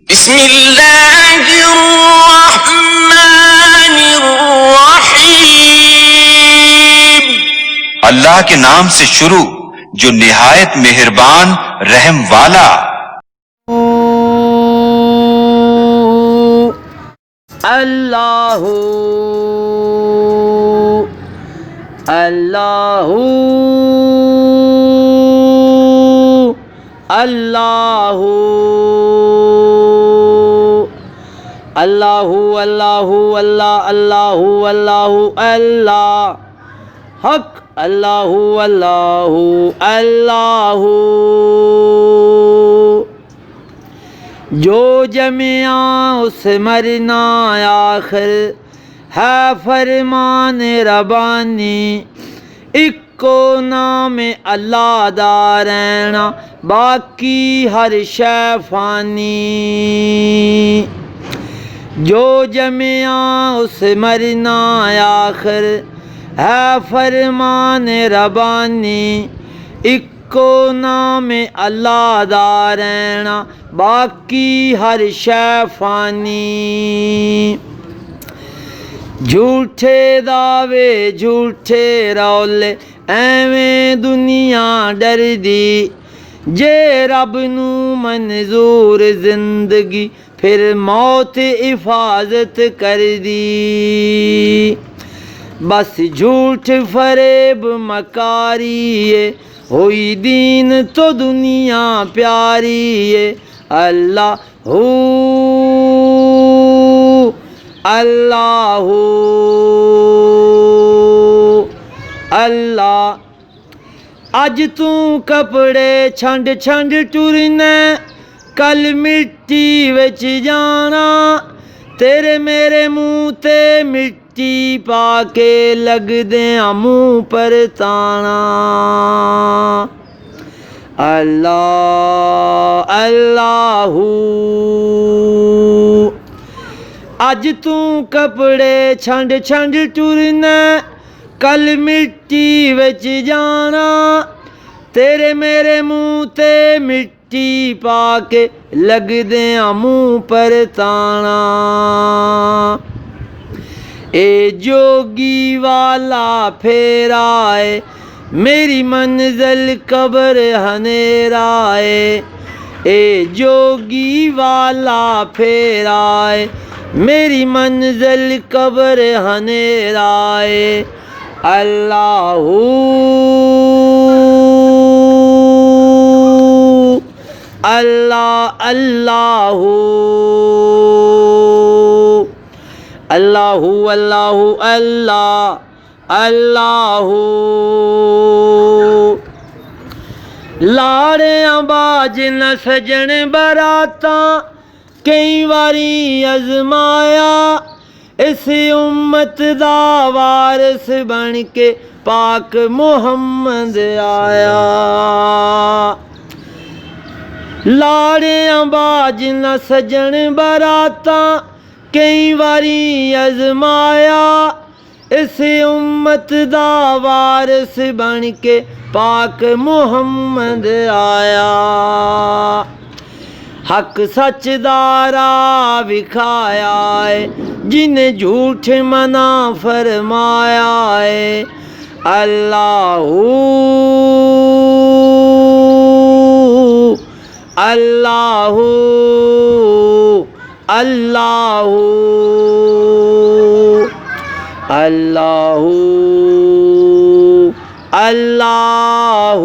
بسم اللہ الرحمن الرحیم۔ اللہ کے نام سے شروع جو نہایت مہربان رحم والا۔ اللہ اللہ اللہ اللہ اللہ اللہ اللہ اللہ اللہ حق اللہ اللہ اللہ جو جمیا اس مرنا آخر ہے فرمان ربانی، اکو نام اللہ دا رہنا باقی ہر شے فانی۔ جو جمیا اس مرنا آخر ہے فرمان ربانی، اکو نام اللہ دا رہنا باقی ہر شے فانی۔ جھوٹے دعوے جھوٹے رولے ایویں دنیا ڈر دی، جے رب نو منظور زندگی پھر موت حفاظت کر دی۔ بس جھوٹ فریب مکاری ہے، ہوئی دین تو دنیا پیاری ہے۔ اللہ اللہ اللہ اج تو کپڑے چھنڈ چھنڈ ٹرنا، کل مٹی وچ جانا، تیرے میرے منہ تے مٹی پا کے لگ دیاں منہ پر تانا۔ اللہ اللہ اج تو کپڑے چھنڈ چھنڈ ٹرنا، کل مٹی وچ جانا، تیرے میرے منہ تے مٹی پا کے لگ دیاں منہ پر تانا۔ اے جوگی والا پھیرا ہے، میری منزل قبر ہنیرا ہے۔ اے جوگی والا پھیرا ہے، میری منزل قبر ہنیرا ہے۔ اللہ اللہ اللہ اللہ اللہ اللہ اللہ لاڑیاں باج نہ سجن براتاں، کئی واری ازمایا، اس امت دا وارث بن کے پاک محمد آیا۔ لاڑیاں باج نہ سجن براتاں، کئی واری ازمایا، اس امت دا وارث بن کے پاک محمد آیا۔ حق سچ دارا وکھایا ہے، جنہیں جھوٹ منع فرمایا ہے۔ اللہ اللہ اللہ اللہ اللہ